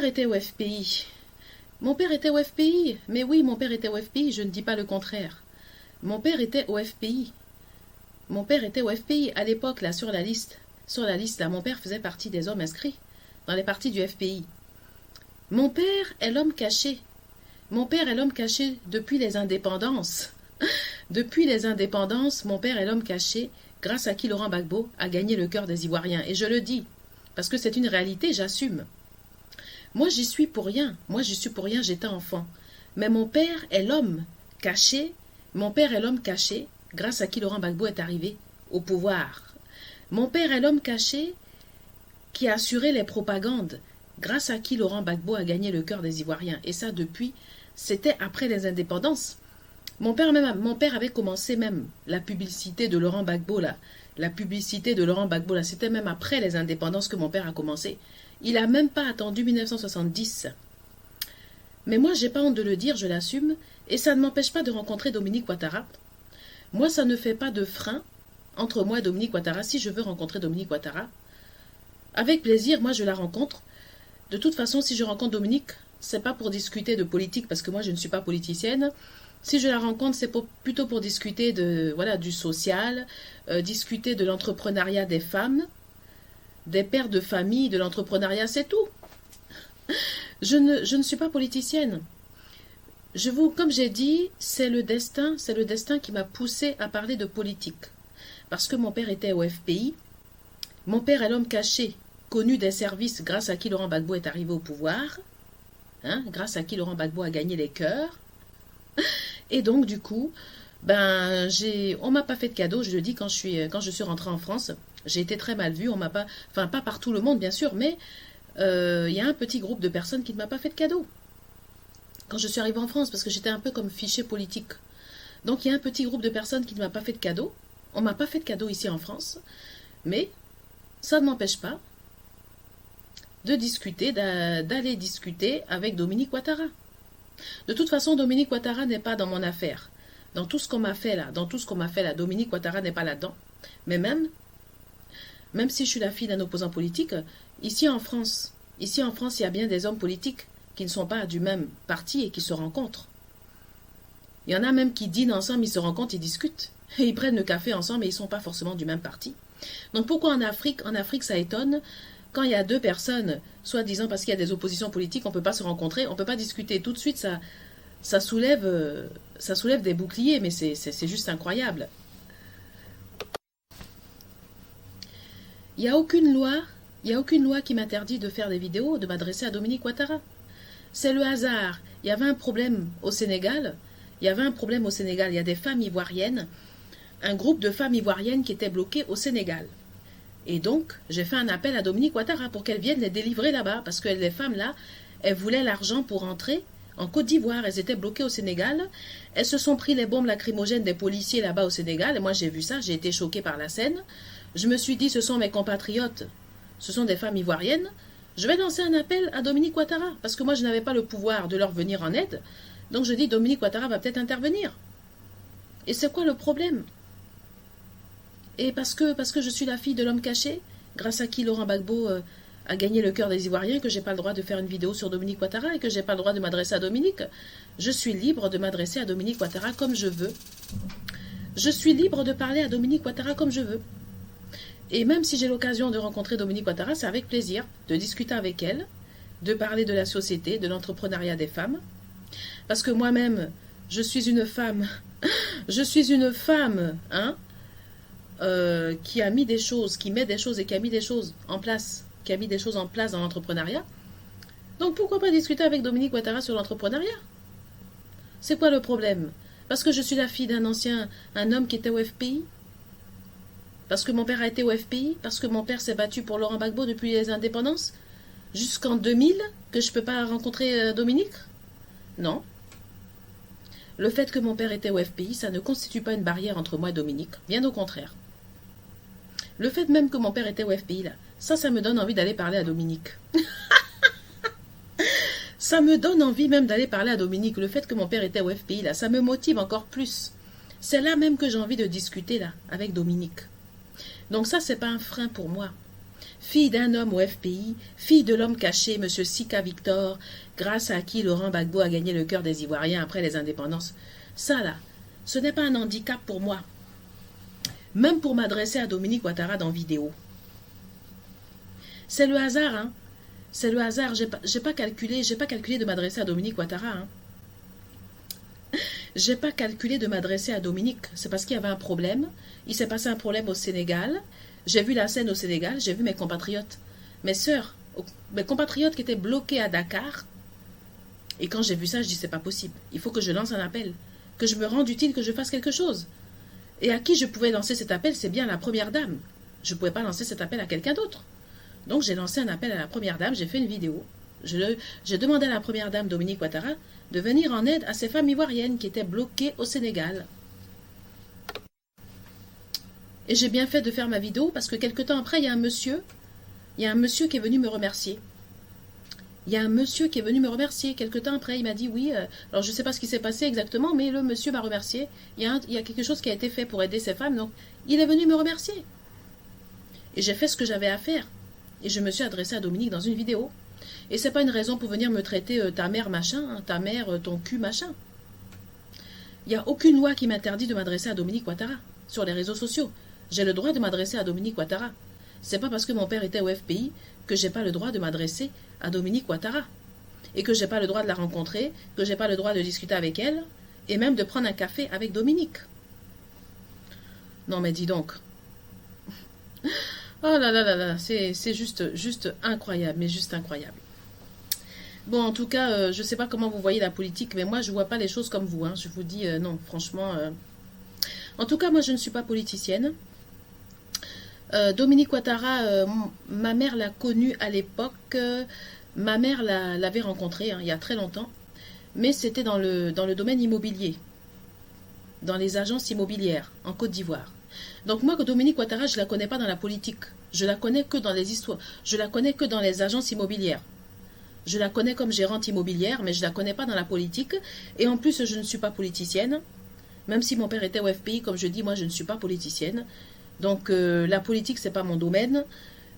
père était au FPI. Mon père était au FPI. Mais oui, mon père était au FPI, je ne dis pas le contraire. Mon père était au FPI. Mon père était au FPI. À l'époque, là, sur la liste, là, mon père faisait partie des hommes inscrits dans les partis du FPI. Mon père est l'homme caché. Mon père est l'homme caché depuis les indépendances. Depuis les indépendances, mon père est l'homme caché grâce à qui Laurent Gbagbo a gagné le cœur des Ivoiriens. Et je le dis, parce que c'est une réalité, j'assume. Moi, j'y suis pour rien. Moi, j'y suis pour rien, j'étais enfant. Mais mon père est l'homme caché. Mon père est l'homme caché grâce à qui Laurent Gbagbo est arrivé au pouvoir. Mon père est l'homme caché qui a assuré les propagandes, grâce à qui Laurent Gbagbo a gagné le cœur des Ivoiriens. Et ça, depuis, c'était après les indépendances. Mon père avait commencé même la publicité de Laurent Gbagbo, là. La publicité de Laurent Gbagbo, là, c'était même après les indépendances que mon père a commencé. Il n'a même pas attendu 1970. Mais moi, j'ai pas honte de le dire, je l'assume, et ça ne m'empêche pas de rencontrer Dominique Ouattara. Moi, ça ne fait pas de frein entre moi et Dominique Ouattara. Si je veux rencontrer Dominique Ouattara, avec plaisir, moi, je la rencontre. De toute façon, si je rencontre Dominique, c'est pas pour discuter de politique, parce que moi, je ne suis pas politicienne. Si je la rencontre, c'est plutôt pour discuter de, voilà, du social, discuter de l'entrepreneuriat des femmes, des pères de famille, de l'entrepreneuriat, c'est tout. Je ne suis pas politicienne. Comme j'ai dit, c'est le destin qui m'a poussé à parler de politique. Parce que mon père était au FPI, mon père est l'homme caché, connu des services grâce à qui Laurent Gbagbo est arrivé au pouvoir, hein, grâce à qui Laurent Gbagbo a gagné les cœurs. Et donc, du coup, on m'a pas fait de cadeau, je le dis, quand je suis rentrée en France. J'ai été très mal vue, on m'a pas, enfin pas par tout le monde bien sûr, mais y a un petit groupe de personnes qui ne m'a pas fait de cadeau. Quand je suis arrivée en France, parce que j'étais un peu comme fichier politique. Donc il y a un petit groupe de personnes qui ne m'a pas fait de cadeau. On m'a pas fait de cadeau ici en France, mais ça ne m'empêche pas de discuter, d'aller discuter avec Dominique Ouattara. De toute façon, Dominique Ouattara n'est pas dans mon affaire. Dans tout ce qu'on m'a fait là, Dominique Ouattara n'est pas là-dedans. Mais même si je suis la fille d'un opposant politique, ici en France, il y a bien des hommes politiques qui ne sont pas du même parti et qui se rencontrent. Il y en a même qui dînent ensemble, ils se rencontrent, ils discutent. Et ils prennent le café ensemble et ils ne sont pas forcément du même parti. Donc pourquoi en Afrique, ça étonne quand il y a deux personnes, soi-disant parce qu'il y a des oppositions politiques, on ne peut pas se rencontrer, on ne peut pas discuter. Tout de suite, ça soulève des boucliers, mais c'est juste incroyable. Il n'y a aucune loi qui m'interdit de faire des vidéos, de m'adresser à Dominique Ouattara. C'est le hasard. Il y avait un problème au Sénégal. Il y a des femmes ivoiriennes, un groupe de femmes ivoiriennes qui étaient bloquées au Sénégal. Et donc, j'ai fait un appel à Dominique Ouattara pour qu'elle vienne les délivrer là-bas, parce que les femmes là, elles voulaient l'argent pour rentrer en Côte d'Ivoire. Elles étaient bloquées au Sénégal. Elles se sont pris les bombes lacrymogènes des policiers là-bas au Sénégal. Et moi, j'ai vu ça, j'ai été choquée par la scène. Je me suis dit, ce sont mes compatriotes, ce sont des femmes ivoiriennes. Je vais lancer un appel à Dominique Ouattara, parce que moi, je n'avais pas le pouvoir de leur venir en aide. Donc, je dis, Dominique Ouattara va peut-être intervenir. Et c'est quoi le problème? Et parce que je suis la fille de l'homme caché, grâce à qui Laurent Gbagbo a gagné le cœur des Ivoiriens, que j'ai pas le droit de faire une vidéo sur Dominique Ouattara et que j'ai pas le droit de m'adresser à Dominique, je suis libre de m'adresser à Dominique Ouattara comme je veux. Je suis libre de parler à Dominique Ouattara comme je veux. Et même si j'ai l'occasion de rencontrer Dominique Ouattara, c'est avec plaisir de discuter avec elle, de parler de la société, de l'entrepreneuriat des femmes. Parce que moi-même, je suis une femme, hein, qui a mis des choses, qui met des choses et qui a mis des choses en place, dans l'entrepreneuriat. Donc pourquoi pas discuter avec Dominique Ouattara sur l'entrepreneuriat? C'est quoi le problème? Parce que je suis la fille un homme qui était au FPI? Parce que mon père a été au FPI? Parce que mon père s'est battu pour Laurent Gbagbo depuis les indépendances? Jusqu'en 2000, que je ne peux pas rencontrer Dominique? Non. Le fait que mon père était au FPI, ça ne constitue pas une barrière entre moi et Dominique. Bien au contraire. Le fait même que mon père était au FPI, là, ça me donne envie d'aller parler à Dominique. Ça me donne envie même d'aller parler à Dominique. Le fait que mon père était au FPI, là, ça me motive encore plus. C'est là même que j'ai envie de discuter, là, avec Dominique. Donc ça, c'est pas un frein pour moi. fille d'un homme au FPI, fille de l'homme caché, M. Sika Victor, grâce à qui Laurent Gbagbo a gagné le cœur des Ivoiriens après les indépendances. Ça là, ce n'est pas un handicap pour moi. Même pour m'adresser à Dominique Ouattara dans vidéo. C'est le hasard, hein. C'est le hasard. J'ai pas calculé de m'adresser à Dominique Ouattara, hein. J'ai pas calculé de m'adresser à Dominique. C'est parce qu'il y avait un problème. Il s'est passé un problème au Sénégal. J'ai vu la scène au Sénégal. J'ai vu mes compatriotes, mes sœurs, mes compatriotes qui étaient bloqués à Dakar. Et quand j'ai vu ça, je dis c'est pas possible. Il faut que je lance un appel, que je me rende utile, que je fasse quelque chose. Et à qui je pouvais lancer cet appel, c'est bien la première dame. Je ne pouvais pas lancer cet appel à quelqu'un d'autre. Donc j'ai lancé un appel à la première dame, j'ai fait une vidéo. J'ai demandé à la première dame, Dominique Ouattara, de venir en aide à ces femmes ivoiriennes qui étaient bloquées au Sénégal. Et j'ai bien fait de faire ma vidéo parce que quelque temps après, il y a un monsieur qui est venu me remercier. Quelque temps après, il m'a dit oui, alors je ne sais pas ce qui s'est passé exactement, mais le monsieur m'a remercié. Il y a quelque chose qui a été fait pour aider ces femmes, donc il est venu me remercier. Et j'ai fait ce que j'avais à faire. Et je me suis adressée à Dominique dans une vidéo. Et c'est pas une raison pour venir me traiter ta mère machin, hein, ta mère ton cul machin. Il n'y a aucune loi qui m'interdit de m'adresser à Dominique Ouattara sur les réseaux sociaux. J'ai le droit de m'adresser à Dominique Ouattara. C'est pas parce que mon père était au FPI que j'ai pas le droit de m'adresser à Dominique Ouattara. Et que j'ai pas le droit de la rencontrer, que j'ai pas le droit de discuter avec elle, et même de prendre un café avec Dominique. Non mais dis donc. Oh là là là là, c'est juste incroyable, mais juste incroyable. Bon, en tout cas, je ne sais pas comment vous voyez la politique, mais moi, je ne vois pas les choses comme vous. Hein. Je vous dis, non, franchement. En tout cas, moi, je ne suis pas politicienne. Dominique Ouattara, ma mère l'a connu à l'époque. Ma mère l'avait rencontré, hein, il y a très longtemps. Mais c'était dans le domaine immobilier. Dans les agences immobilières, en Côte d'Ivoire. Donc moi, Dominique Ouattara, je ne la connais pas dans la politique. Je la connais que dans les histoires. Je la connais que dans les agences immobilières. Je la connais comme gérante immobilière, mais je ne la connais pas dans la politique. Et en plus, je ne suis pas politicienne. Même si mon père était au FPI, comme je dis, moi, je ne suis pas politicienne. Donc la politique, ce n'est pas mon domaine.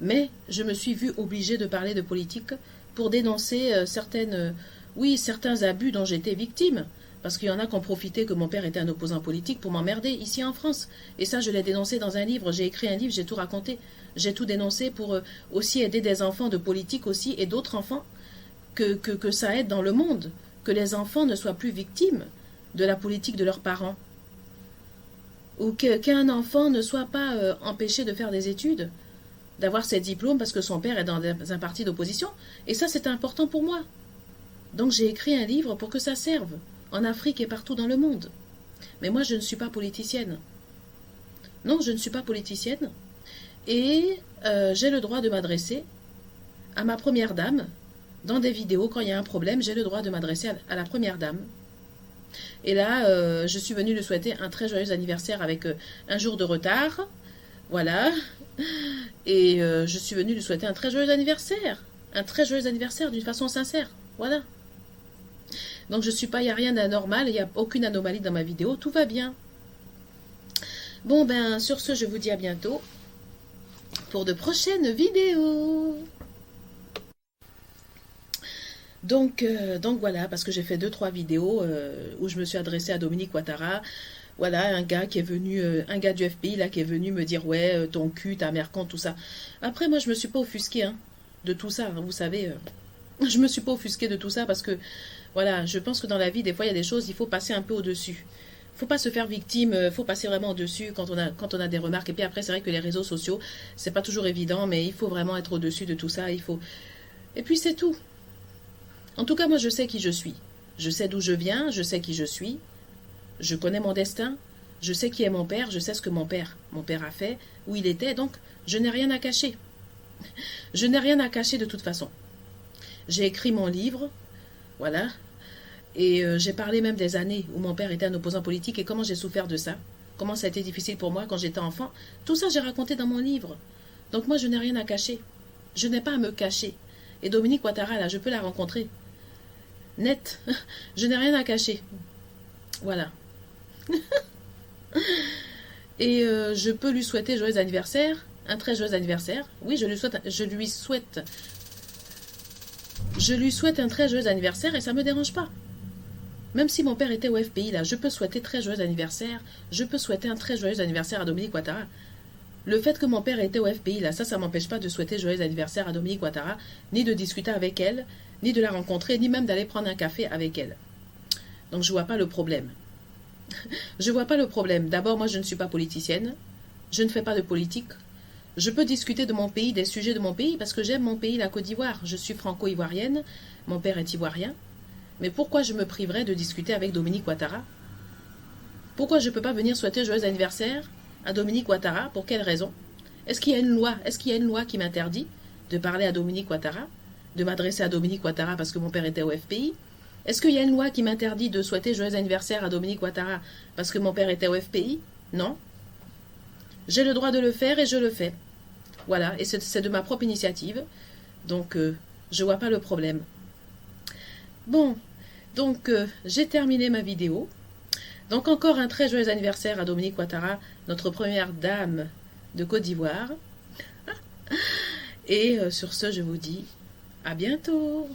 Mais je me suis vue obligée de parler de politique pour dénoncer certains abus dont j'étais victime. Parce qu'il y en a qui ont profité que mon père était un opposant politique pour m'emmerder ici en France. Et ça, je l'ai dénoncé dans un livre. J'ai écrit un livre, j'ai tout raconté. J'ai tout dénoncé pour aussi aider des enfants de politique aussi et d'autres enfants que ça aide dans le monde. Que les enfants ne soient plus victimes de la politique de leurs parents. Ou qu'un enfant ne soit pas empêché de faire des études, d'avoir ses diplômes parce que son père est dans un parti d'opposition. Et ça, c'est important pour moi. Donc j'ai écrit un livre pour que ça serve. En Afrique et partout dans le monde. Mais moi, je ne suis pas politicienne. Non, je ne suis pas politicienne. Et j'ai le droit de m'adresser à ma première dame. Dans des vidéos, quand il y a un problème, j'ai le droit de m'adresser à la première dame. Et là, je suis venue lui souhaiter un très joyeux anniversaire avec un jour de retard. Voilà. Et je suis venue lui souhaiter un très joyeux anniversaire. Un très joyeux anniversaire d'une façon sincère. Voilà. Donc je suis pas, il n'y a rien d'anormal, il n'y a aucune anomalie dans ma vidéo, tout va bien. Bon ben sur ce, je vous dis à bientôt pour de prochaines vidéos. Donc voilà, parce que j'ai fait 2-3 vidéos où je me suis adressée à Dominique Ouattara. Voilà, un gars du FPI là qui est venu me dire ouais, ton cul, ta mère con, tout ça. Après moi je me suis pas offusquée de tout ça, hein, vous savez. Je me suis pas offusquée de tout ça parce que voilà, je pense que dans la vie, des fois, il y a des choses, il faut passer un peu au-dessus. Il ne faut pas se faire victime, il faut passer vraiment au-dessus quand on a des remarques. Et puis après, c'est vrai que les réseaux sociaux, c'est pas toujours évident, mais il faut vraiment être au-dessus de tout ça. Et puis c'est tout. En tout cas, moi, je sais qui je suis. Je sais d'où je viens, je sais qui je suis. Je connais mon destin. Je sais qui est mon père, je sais ce que mon père a fait, où il était. Donc, je n'ai rien à cacher. Je n'ai rien à cacher de toute façon. J'ai écrit mon livre, voilà. Et j'ai parlé même des années où mon père était un opposant politique et comment j'ai souffert de ça. Comment ça a été difficile pour moi quand j'étais enfant. Tout ça, j'ai raconté dans mon livre. Donc moi, je n'ai rien à cacher. Je n'ai pas à me cacher. Et Dominique Ouattara, là, je peux la rencontrer. Net. Je n'ai rien à cacher. Voilà. Et je peux lui souhaiter joyeux anniversaire. un très joyeux anniversaire. Oui, je lui souhaite un très joyeux anniversaire et ça ne me dérange pas. Même si mon père était au FPI, là, je peux souhaiter très joyeux anniversaire. Je peux souhaiter un très joyeux anniversaire à Dominique Ouattara. Le fait que mon père était au FPI, là, ça m'empêche pas de souhaiter joyeux anniversaire à Dominique Ouattara, ni de discuter avec elle, ni de la rencontrer, ni même d'aller prendre un café avec elle. Donc je vois pas le problème. Je vois pas le problème. D'abord, moi, je ne suis pas politicienne. Je ne fais pas de politique. Je peux discuter de mon pays, des sujets de mon pays, parce que j'aime mon pays, la Côte d'Ivoire. Je suis franco-ivoirienne. Mon père est ivoirien. Mais pourquoi je me priverais de discuter avec Dominique Ouattara? Pourquoi je ne peux pas venir souhaiter joyeux anniversaire à Dominique Ouattara? Pour quelle raison? Est-ce qu'il y a une loi? Est-ce qu'il y a une loi qui m'interdit de parler à Dominique Ouattara? De m'adresser à Dominique Ouattara parce que mon père était au FPI? Est-ce qu'il y a une loi qui m'interdit de souhaiter joyeux anniversaire à Dominique Ouattara parce que mon père était au FPI? Non. J'ai le droit de le faire et je le fais. Voilà, et c'est de ma propre initiative. Donc, je vois pas le problème. Bon, donc j'ai terminé ma vidéo. Donc encore un très joyeux anniversaire à Dominique Ouattara, notre première dame de Côte d'Ivoire. Et sur ce, je vous dis à bientôt.